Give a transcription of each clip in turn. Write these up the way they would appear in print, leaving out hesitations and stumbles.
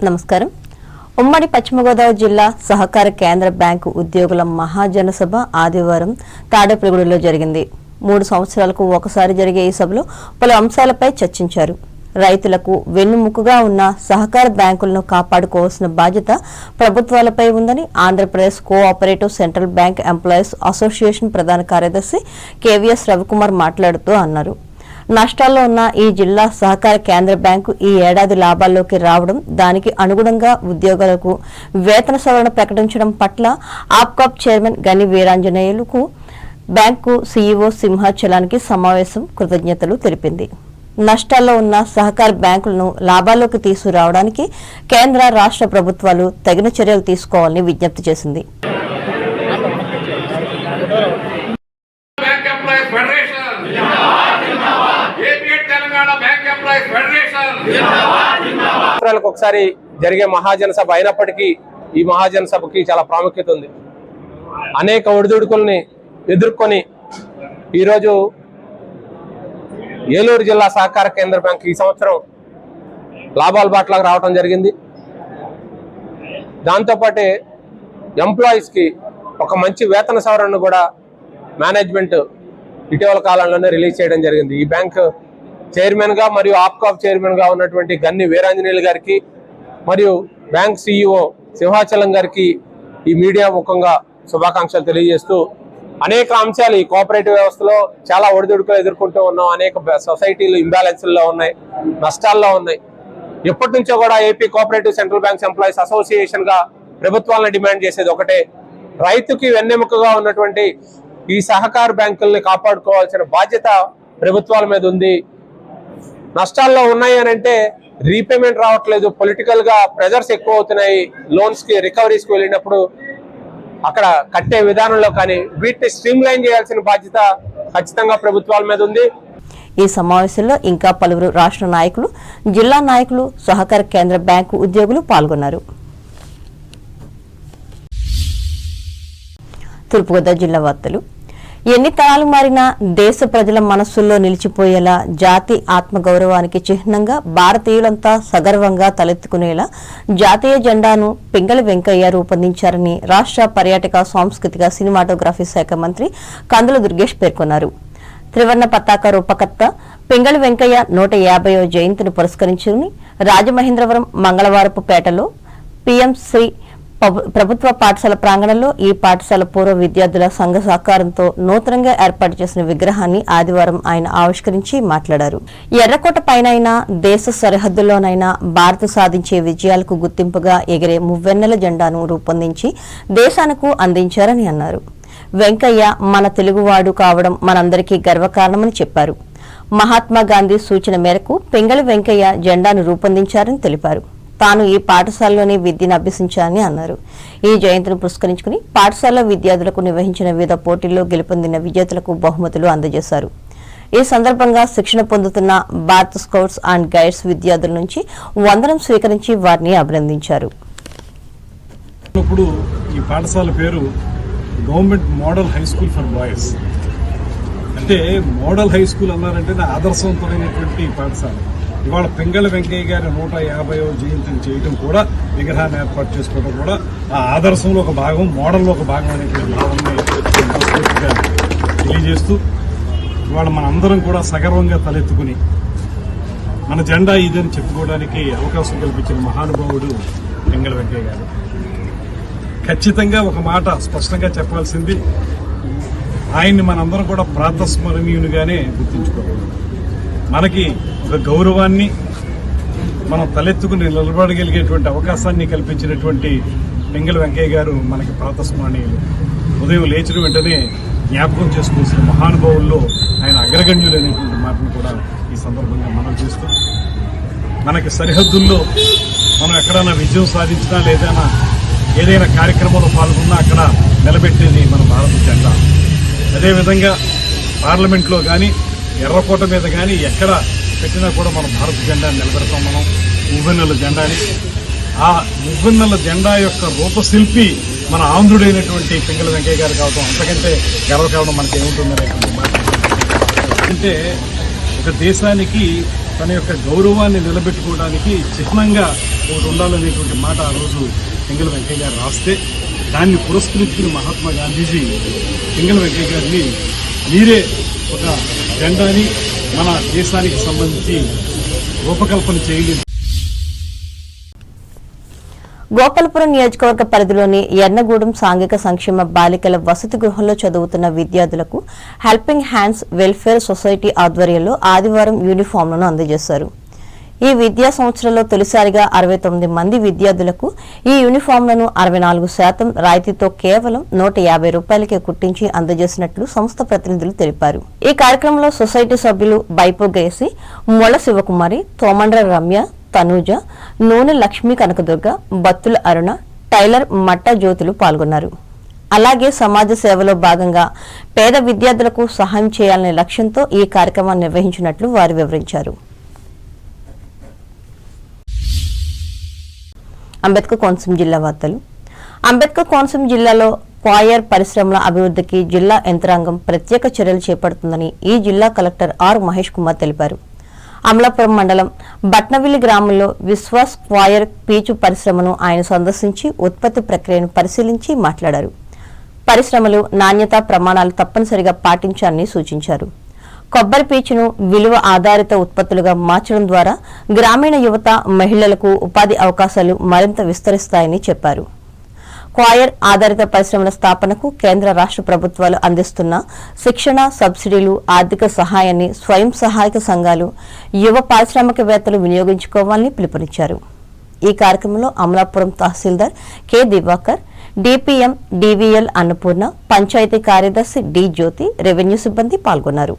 నమస్కారం. ఉమ్మడి పశ్చిమ గోదావరి జిల్లా సహకార కేంద్ర బ్యాంకు ఉద్యోగుల మహాజనసభ ఆదివారం తాడేపల్లిగూడలో జరిగింది. 3 సంవత్సరాలకు ఒకసారి జరిగే ఈ సభలో పలు అంశాలపై చర్చించారు. రైతులకు వెన్నుముకగా ఉన్న సహకార బ్యాంకులను కాపాడుకోవాల్సిన బాధ్యత ప్రభుత్వాలపై ఉందని Andhra Pradesh cooperative central bank employees association ప్రధాన కార్యదర్శి కేవీఎస్ రవికుమార్ మాట్లాడుతూ అన్నారు. నష్టాల్లో ఉన్న ఈ జిల్లా సహకార కేంద్ర బ్యాంకు ఈ ఏడాది లాభాల్లోకి రావడం, దానికి అనుగుణంగా ఉద్యోగులకు వేతన సవరణ ప్రకటించడం పట్ల ఆప్కాప్ చైర్మన్ గని వీరాంజనేయులకు బ్యాంకు సీఈఓ సింహాచలానికి సమావేశం కృతజ్ఞతలు తెలిపింది. నష్టాల్లో ఉన్న సహకార బ్యాంకులను లాభాల్లోకి తీసుకురావడానికి కేంద్ర రాష్ట్ర ప్రభుత్వాలు తగిన చర్యలు తీసుకోవాలని విజ్ఞప్తి చేసింది. ఒకసారి జరిగే మహాజన సభ అయినప్పటికీ ఈ మహాజన సభకి చాలా ప్రాముఖ్యత ఉంది. అనేక ఒడిదుడుకుల్ని ఎదుర్కొని ఈరోజు ఏలూరు జిల్లా సహకార కేంద్ర బ్యాంక్ ఈ సంవత్సరం లాభాల బాటలకు రావడం జరిగింది. దాంతోపాటే ఎంప్లాయీస్కి ఒక మంచి వేతన సవరణను కూడా మేనేజ్మెంట్ ఇటీవల కాలంలోనే రిలీజ్ చేయడం జరిగింది. ఈ బ్యాంక్ చైర్మన్గా మరియు ఆప్కాప్ చైర్మన్గా ఉన్నటువంటి గన్ని వీరాంజనేయులు గారికి మరియు బ్యాంక్ సీఈఓ సింహాచలం గారికి ఈ మీడియా ముఖంగా శుభాకాంక్షలు తెలియజేస్తూ, అనేక అంశాలు ఈ కోఆపరేటివ్ వ్యవస్థలో చాలా ఒడిదుడుకులు ఎదుర్కొంటూ ఉన్నాం. అనేక సొసైటీలు ఇంబ్యాలెన్స్ల్లో ఉన్నాయి, నష్టాల్లో ఉన్నాయి. ఎప్పటి నుంచో కూడా AP cooperative central banks employees అసోసియేషన్గా ప్రభుత్వాలను డిమాండ్ చేసేది ఒకటే, రైతుకి వెన్నెముకగా ఉన్నటువంటి ఈ సహకార బ్యాంకుల్ని కాపాడుకోవాల్సిన బాధ్యత ప్రభుత్వాల మీద ఉంది. నష్టాల్లో ఉన్నాయి అని అంటే రీపేమెంట్ రావట్లేదు, పొలిటికల్ గా ప్రెజర్స్ ఎక్కువ అవుతున్నాయి. లోన్స్ కి రికవరీస్ కి వెళ్ళినప్పుడు అక్కడ కట్టే విధానంలో కానీ వీటిని స్ట్రీమ్ లైన్ చేయాల్సిన బాధ్యత ఖచ్చితంగా ప్రభుత్వాల మీద ఉంది. ఈ సమావేశంలో ఇంకా పలువురు రాష్ట్ర నాయకులు, జిల్లా నాయకులు, సహకార కేంద్ర బ్యాంకు ఉద్యోగులు పాల్గొన్నారు. తూర్పుగోదావరి జిల్లా వార్తలు. ఎన్ని తరాలు మారినా దేశ ప్రజల మనస్సుల్లో నిలిచిపోయేలా జాతి ఆత్మగౌరవానికి చిహ్నంగా భారతీయులంతా సగర్వంగా తలెత్తుకునేలా జాతీయ జెండాను పింగళి వెంకయ్య రూపొందించారని రాష్ట్ర పర్యాటక సాంస్కృతిక సినిమాటోగ్రఫీ శాఖ మంత్రి కందుల దుర్గేష్ పేర్కొన్నారు. త్రివర్ణ పతాక రూపకర్త పింగళి వెంకయ్య 150వ జయంతిని పురస్కరించుకుని రాజమహేంద్రవరం మంగళవారపు పేటలో పీఎం శ్రీ ప్రభుత్వ పాఠశాల ప్రాంగణంలో ఈ పాఠశాల పూర్వ విద్యార్థుల సంఘ సహకారంతో నూతనంగా ఏర్పాటు చేసిన విగ్రహాన్ని ఆదివారం ఆయన ఆవిష్కరించి మాట్లాడారు. ఎర్రకోట పైనైనా దేశ సరిహద్దుల్లోనైనా భారత్ సాధించే విజయాలకు గుర్తింపుగా ఎగిరే మువ్వెన్నెల జెండాను రూపొందించి దేశానికి అందించారని అన్నారు. వెంకయ్య మన తెలుగువాడు కావడం మనందరికీ గర్వకారణమని చెప్పారు. మహాత్మా గాంధీ సూచన మేరకు పింగళి వెంకయ్య జెండాను రూపొందించారని తెలిపారు. తాను ఈ పాఠశాలలోనే విద్యను అభ్యసించానని అన్నారు. ఈ జయంతిని పురస్కరించుకుని పాఠశాల విద్యార్థులకు నిర్వహించిన వివిధ పోటీల్లో గెలుపొందిన విజేతలకు బహుమతులు అందజేశారు. ఈ సందర్భంగా శిక్షణ పొందుతున్న భారత్ స్కౌట్స్ అండ్ గైడ్స్ విద్యార్థుల నుంచి వందనం స్వీకరించి వారిని అభినందించారు. ఈ పాఠశాల పేరు government model high school for boys. అంటే మోడల్ హై స్కూల్ అన్నారంటే ఆదర్శవంతమైనటువంటి పాఠశాల. ఇవాళ పింగళి వెంకయ్య గారి 150వ జయంతిని చేయడం కూడా, విగ్రహాన్ని ఏర్పాటు చేసుకోవడం కూడా ఆ ఆదర్శంలో ఒక భాగం, మోడల్లో ఒక భాగం అనేటువంటి భావాన్ని తెలియజేస్తూ ఇవాళ మనందరం కూడా సగర్వంగా తలెత్తుకుని మన జెండా ఇదని చెప్పుకోవడానికి అవకాశం కల్పించిన మహానుభావుడు పింగళి వెంకయ్య గారు. ఖచ్చితంగా ఒక మాట స్పష్టంగా చెప్పాల్సింది, ఆయన్ని మనందరం కూడా ప్రాతస్మరణీయునిగానే గుర్తుంచుకోవాలి. మనకి ఒక గౌరవాన్ని మనం తలెత్తుకుని నిలబడగలిగేటువంటి అవకాశాన్ని కల్పించినటువంటి పింగళి వెంకయ్య గారు మనకి ప్రాతస్మరణీయులు. ఉదయం లేచిన వెంటనే జ్ఞాపకం చేసుకోవాల్సిన మహానుభావుల్లో ఆయన అగ్రగణ్యులు అనేటువంటి మాటను కూడా ఈ సందర్భంగా మనం చేస్తూ, మనకి సరిహద్దుల్లో మనం ఎక్కడైనా విజయం సాధించినా లేదైనా ఏదైనా కార్యక్రమంలో పాల్గొన్నా అక్కడ నిలబెట్టేది మన భారత జెండా. అదేవిధంగా పార్లమెంట్లో కానీ ఎర్రకోట మీద కానీ ఎక్కడ పెట్టినా కూడా మన భారత జెండాని నిలబెడతాం. మనం మువ్వెన్నెల జెండాని, ఆ మువ్వెన్నెల జెండా యొక్క రూపశిల్పి మన ఆంధ్రుడైనటువంటి పింగళి వెంకయ్య గారు కావడం అంతకంటే గర్వకారణం మనకి ఏముంటుందనేటువంటి మాట. అంటే ఒక దేశానికి తన యొక్క గౌరవాన్ని నిలబెట్టుకోవడానికి చిహ్నంగా ఒకటి ఉండాలనేటువంటి మాట ఆ రోజు పింగళ వెంకయ్య గారు రాస్తే దాన్ని పురస్కరించుకుని మహాత్మా గాంధీజీ పింగళ వెంకయ్య గారిని మీరే ఒక జెండాని మన దేశానికి సంబంధించి రూపకల్పన చేయలేదు. గోపాలపురం నియోజకవర్గ పరిధిలోని ఎర్నగూడెం సాంఘిక సంక్షేమ బాలికల వసతి గృహంలో చదువుతున్న విద్యార్థులకు హెల్పింగ్ హ్యాండ్స్ వెల్ఫేర్ సొసైటీ ఆధ్వర్యంలో ఆదివారం యూనిఫామ్లను అందజేశారు. ఈ విద్యా సంవత్సరంలో తొలిసారిగా 69 మంది విద్యార్థులకు ఈ యూనిఫామ్లను 64% రాయితీతో కేవలం 150 రూపాయలకే కుట్టించి అందజేసినట్లు సంస్థ ప్రతినిధులు తెలిపారు. ఈ కార్యక్రమంలో సొసైటీ సభ్యులు బైపో గేసి, మొల శివకుమారి, తోమండ్ర రమ్య, తనూజ, నూనె లక్ష్మీ కనకదుర్గ, బత్తుల అరుణ, టైలర్ మట్టా జ్యోతులు పాల్గొన్నారు. అలాగే సమాజ సేవలో భాగంగా పేద విద్యార్థులకు సహాయం చేయాలనే లక్ష్యంతో ఈ కార్యక్రమాన్ని నిర్వహించినట్లు వారు వివరించారు. అంబేద్కర్ కోనసీమ జిల్లా వార్తలు. అంబేద్కర్ కోనసీమ జిల్లాలో క్వాయర్ పరిశ్రమల అభివృద్ధికి జిల్లా యంత్రాంగం ప్రత్యేక చర్యలు చేపడుతుందని ఈ జిల్లా కలెక్టర్ ఆర్ మహేష్ కుమార్ తెలిపారు. అమలాపురం మండలం బట్నవిల్లి గ్రామంలో విశ్వాస్ క్వాయర్ పీచు పరిశ్రమను ఆయన సందర్శించి ఉత్పత్తి ప్రక్రియను పరిశీలించి మాట్లాడారు. పరిశ్రమలు నాణ్యతా ప్రమాణాలు తప్పనిసరిగా పాటించాలని సూచించారు. కొబ్బరి పీచును విలువ ఆధారిత ఉత్పత్తులుగా మార్చడం ద్వారా గ్రామీణ యువత, మహిళలకు ఉపాధి అవకాశాలు మరింత విస్తరిస్తాయని చెప్పారు. క్వాయర్ ఆధారిత పరిశ్రమల స్థాపనకు కేంద్ర రాష్ట్ర ప్రభుత్వాలు అందిస్తున్న శిక్షణ, సబ్సిడీలు, ఆర్థిక సహాయాన్ని స్వయం సహాయక సంఘాలు, యువ పారిశ్రామికవేత్తలు వినియోగించుకోవాలని పిలుపునిచ్చారు. ఈ కార్యక్రమంలో Amalapuram tahsildar K Diwakar, DPM DVL Annapurna, panchayat కార్యదర్శి డి జ్యోతి, రెవెన్యూ సిబ్బంది పాల్గొన్నారు.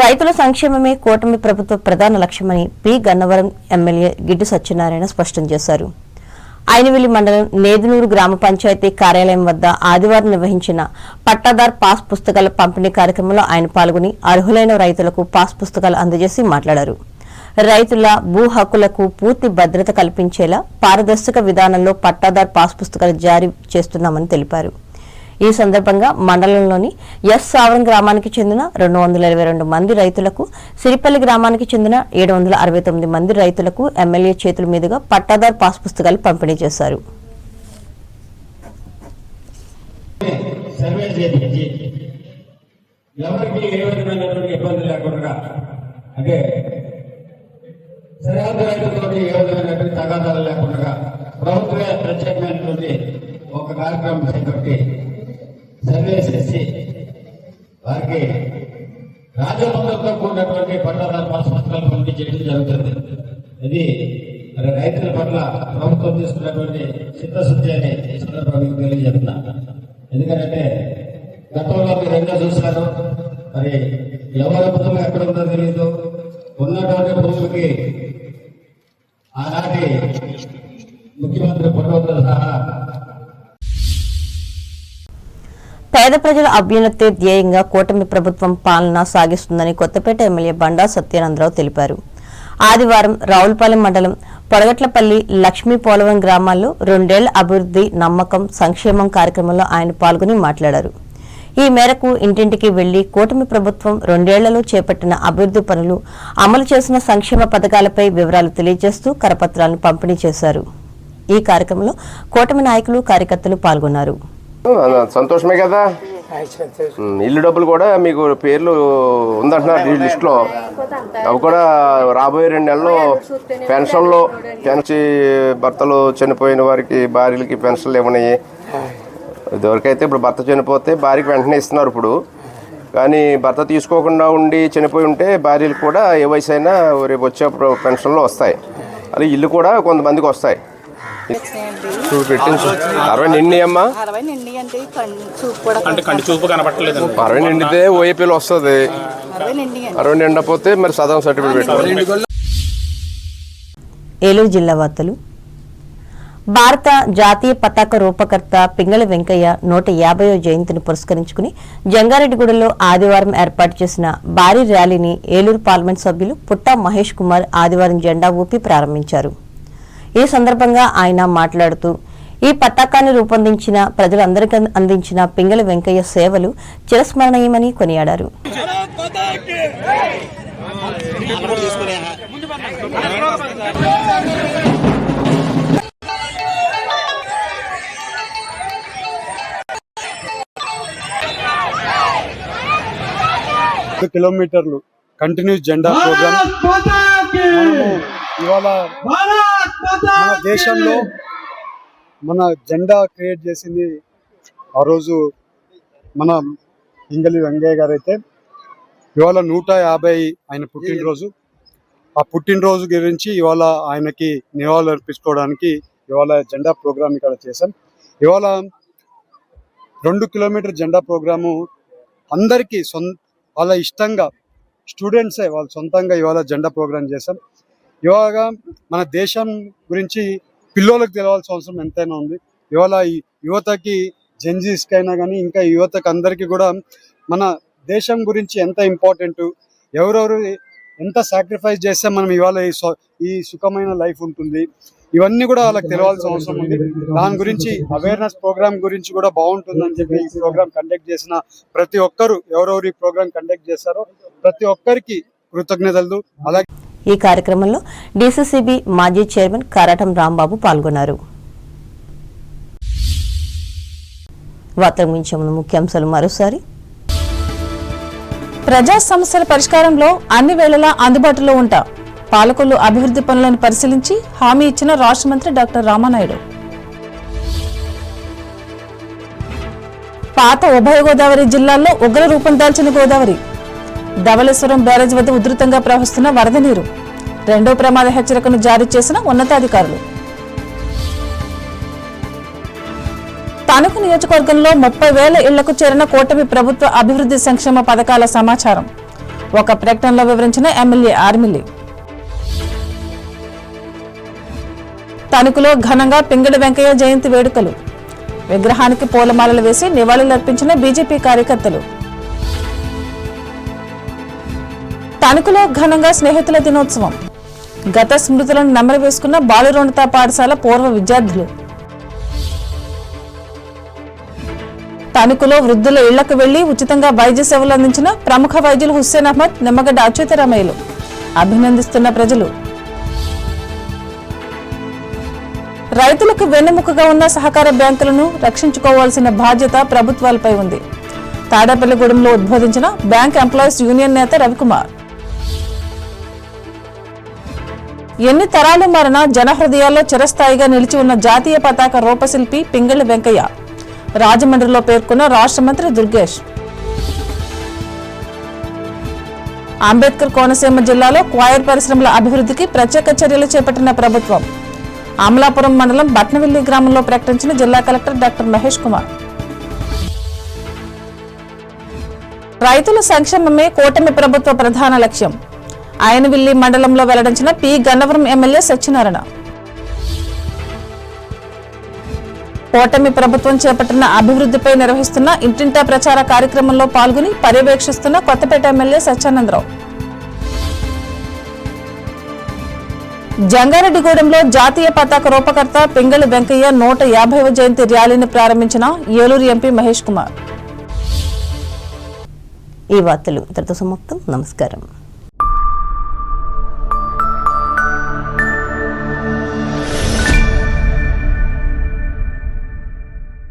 రైతుల సంక్షేమమే కూటమి ప్రభుత్వ ప్రధాన లక్ష్యమని పి గన్నవరం ఎమ్మెల్యే గిడ్డి సత్యనారాయణ స్పష్టం చేశారు. ఐనవిల్లి మండలం నేదునూరు గ్రామ పంచాయతీ కార్యాలయం వద్ద ఆదివారం నిర్వహించిన పట్టాదార్ పాస్ పుస్తకాల పంపిణీ కార్యక్రమంలో ఆయన పాల్గొని అర్హులైన రైతులకు పాస్ పుస్తకాలు అందజేసి మాట్లాడారు. రైతుల భూ హక్కులకు పూర్తి భద్రత కల్పించేలా పారదర్శక విధానంలో పట్టాదార్ పాస్ పుస్తకాలు జారీ చేస్తున్నామని తెలిపారు. ఈ సందర్భంగా మండలంలోని ఎస్ సావరం గ్రామానికి చెందిన 222 మంది రైతులకు, సిరిపల్లి గ్రామానికి చెందిన 769 మంది రైతులకు ఎమ్మెల్యే చేతుల మీదుగా పట్టాదార్ పాస్ పుస్తకాలు పంపిణీ చేశారు. ప్రభుత్వమే ప్రత్యేకమైనటువంటి ఒక కార్యక్రమం చేపట్టి సర్వే చేసి వారికి రాజముద్రతో కూడినటువంటి పట్టాదారు పాస్ పుస్తకాలు పంపిణీ చేయడం జరుగుతుంది. ఇది మరి రైతుల పట్ల ప్రభుత్వం తీసుకున్నటువంటి చిత్తశుద్ధి అని ఈ సందర్భంగా తెలియజేస్తున్నా. ఎందుకంటే గతంలో మీరు ఎన్నో చూశారు. మరి ఎవరి భూమి ఎక్కడ ఉందో తెలియదు. ఉన్నటువంటి భూమికి ఆనాటి ముఖ్యమంత్రి ఫోటోతో సహా పేద ప్రజల అభ్యున్నతే ధ్యేయంగా కూటమి ప్రభుత్వం పాలన సాగిస్తుందని కొత్తపేట ఎమ్మెల్యే బండా సత్యానందరావు తెలిపారు. ఆదివారం రావులపాలెం మండలం పొడగట్లపల్లి, లక్ష్మీ పోలవరం గ్రామాల్లో 2 ఏళ్ల అభివృద్ధి, నమ్మకం, సంక్షేమం కార్యక్రమంలో ఆయన పాల్గొని మాట్లాడారు. ఈ మేరకు ఇంటింటికి వెళ్లి కూటమి ప్రభుత్వం 2 ఏళ్లలో చేపట్టిన అభివృద్ధి పనులు, అమలు చేసిన సంక్షేమ పథకాలపై వివరాలు తెలియజేస్తూ కరపత్రాలను పంపిణీ చేశారు. ఈ కార్యక్రమంలో కూటమి నాయకులు, కార్యకర్తలు పాల్గొన్నారు. సంతోషమే కదా. ఇల్లు డబ్బులు కూడా మీకు పేర్లు ఉందంటున్నారు లిస్టులో. అవి కూడా రాబోయే 2 నెలల్లో పెన్షన్లు, భర్తలు చనిపోయిన వారికి భార్యలకి పెన్షన్లు ఇవ్వనాయి. ఇదివరకైతే ఇప్పుడు భర్త చనిపోతే భార్యకి వెంటనే ఇస్తున్నారు. ఇప్పుడు కానీ భర్త తీసుకోకుండా ఉండి చనిపోయి ఉంటే భార్యలకు కూడా ఏ వయసు అయినా రేపు వచ్చేప్పుడు పెన్షన్లు వస్తాయి. అది ఇల్లు కూడా కొంతమందికి వస్తాయి. 60 నిండి అమ్మా, 60 నిండితే ఓఏపీలో వస్తుంది. 60 నిండపోతే మరి సదరం సర్టిఫికేట్. ఏలూరు జిల్లా వార్తలు. భారత జాతీయ పతాక రూపకర్త పింగళి వెంకయ్య 150వ జయంతిని పురస్కరించుకుని జంగారెడ్డిగూడలో ఆదివారం ఏర్పాటు చేసిన భారీ ర్యాలీని ఏలూరు పార్లమెంట్ సభ్యులు పుట్టా మహేష్ కుమార్ ఆదివారం జెండా ఊపి ప్రారంభించారు. ఈ సందర్భంగా ఆయన మాట్లాడుతూ, ఈ పతాకాన్ని రూపొందించిన ప్రజలందరికీ అందించిన పింగళి వెంకయ్య సేవలు చిరస్మరణీయమని కొనియాడారు. కిలోమీటర్లు కంటిన్యూస్ జెండా ప్రోగ్రామ్ ఇవాళ మన దేశంలో మన జెండా క్రియేట్ చేసింది ఆ రోజు మన పింగళి వెంకయ్య గారు. అయితే ఇవాళ 150 ఆయన పుట్టినరోజు. ఆ పుట్టినరోజు గురించి ఇవాళ ఆయనకి నివాళులు అర్పించుకోవడానికి ఇవాళ జెండా ప్రోగ్రామ్ ఇక్కడ చేశాం. ఇవాళ 2 కిలోమీటర్ జెండా ప్రోగ్రాము అందరికీ వాళ్ళ ఇష్టంగా స్టూడెంట్సే వాళ్ళు సొంతంగా ఇవాళ జెండా ప్రోగ్రాం చేశాం. ఇవాళ మన దేశం గురించి పిల్లలకు తెలవాల్సిన అవసరం ఎంతైనా ఉంది. ఇవాళ ఈ యువతకి జెన్జీస్కి అయినా కానీ ఇంకా యువతకు అందరికీ కూడా మన దేశం గురించి ఎంత ఇంపార్టెంట్, ఎవరెవరు ఎంత సాక్రిఫైస్ చేస్తే మనం ఇవాళ ఈ సుఖమైన లైఫ్ ఉంటుంది, ఇవన్నీ కూడా వాళ్ళకి తెలవాల్సిన అవసరం ఉంది. దాని గురించి అవేర్నెస్ ప్రోగ్రామ్ గురించి కూడా బాగుంటుందని చెప్పి ఈ ప్రోగ్రామ్ కండక్ట్ చేసిన ప్రతి ఒక్కరు ఎవరెవరు ఈ ప్రోగ్రామ్ కండక్ట్ చేస్తారో ప్రతి ఒక్కరికి కృతజ్ఞతలు. అలాగే ఈ కార్యక్రమంలో డీసీసీబీ మాజీ చైర్మన్ కారాటం రాంబాబు పాల్గొన్నారు. వార్తలకు మించే ముందు ముఖ్యాంశాలు మరోసారి. ప్రజా సమస్యల పరిష్కారంలో అన్ని వేళలా అందుబాటులో ఉంటా పాలకులు అభివృద్ధి పనులను పరిశీలించి హామీ ఇచ్చిన రాష్ట్ర మంత్రి డాక్టర్ రామానాయుడు. పాత ఉభయ గోదావరి జిల్లాల్లో ఉగ్ర రూపం దాల్చిన గోదావరి. ధవళేశ్వరం బ్యారేజ్ వద్ద ఉధృతంగా ప్రవహిస్తున్న వరద నీరు. 2వ ప్రమాద హెచ్చరికను జారీ చేసిన ఉన్నతాధికారులు. తణుకు నియోజకవర్గంలో 30,000 ఇళ్లకు చేరిన కూటమి ప్రభుత్వ అభివృద్ధి సంక్షేమ పథకాల సమాచారం ఒక ప్రకటనలో వివరించిన ఎమ్మెల్యే ఆర్మిల్లి. తణుకులో ఘనంగా పింగళి వెంకయ్య జయంతి వేడుకలు. విగ్రహానికి పూలమాలలు వేసి నివాళులర్పించిన బీజేపీ కార్యకర్తలు. తణుకులో ఘనంగా స్నేహితుల దినోత్సవం. గత స్మృతులను నెమరు వేసుకున్న బాలురోన్నత పాఠశాల పూర్వ విద్యార్థులు. తణుకులో వృద్ధుల ఇళ్లకు వెళ్లి ఉచితంగా వైద్య సేవలు అందించిన ప్రముఖ వైద్యులు హుస్సేన్ అహ్మద్, నిమ్మగడ్డ అచ్యుతరామయ్యలు. అభినందిస్తున్న ప్రజలు. రైతులకు వెన్నెముకగా ఉన్న సహకార బ్యాంకులను రక్షించుకోవాల్సిన బాధ్యత ప్రభుత్వాలపై ఉంది. తాడేపల్లిగూడెంలో ఉద్బోధించిన బ్యాంక్ ఎంప్లాయీస్ యూనియన్ నేత రవికుమార్. ఎన్ని తరాలు మారినా జనహృదయాల్లో చిరస్థాయిగా నిలిచి ఉన్న జాతీయ పతాక రూపశిల్పి పింగళి వెంకయ్య. రాజమండ్రిలో పేర్కొన్న రాష్ట్ర మంత్రి దుర్గేష్. అంబేద్కర్ కోనసీమ జిల్లాలో క్వాయర్ పరిశ్రమల అభివృద్ధికి ప్రత్యేక చర్యలు చేపట్టిన ప్రభుత్వం. అమలాపురం మండలం బట్నవిల్లి గ్రామంలో ప్రకటించిన జిల్లా కలెక్టర్ డాక్టర్ మహేష్ కుమార్. రైతుల సంక్షేమమే కూటమి ప్రభుత్వ ప్రధాన లక్ష్యం. ఆయనవిల్లి మండలంలో వెల్లడించిన పి గన్నవరం ఎమ్మెల్యే సత్యనారాయణ. కూటమి ప్రభుత్వం చేపట్టిన అభివృద్ధిపై నిర్వహిస్తున్న ఇంటింటా ప్రచార కార్యక్రమంలో పాల్గొని పర్యవేక్షిస్తున్న కొత్తపేట ఎమ్మెల్యే సత్యానందరావు. జంగారెడ్డిగూడెంలో జాతీయ పతాక రూపకర్త పింగళి వెంకయ్య 150వ జయంతి ర్యాలీని ప్రారంభించిన ఏలూరు ఎంపీ మహేష్ కుమార్. ఈ వార్తలు ఇంతటితో సమాప్తం. నమస్కారం.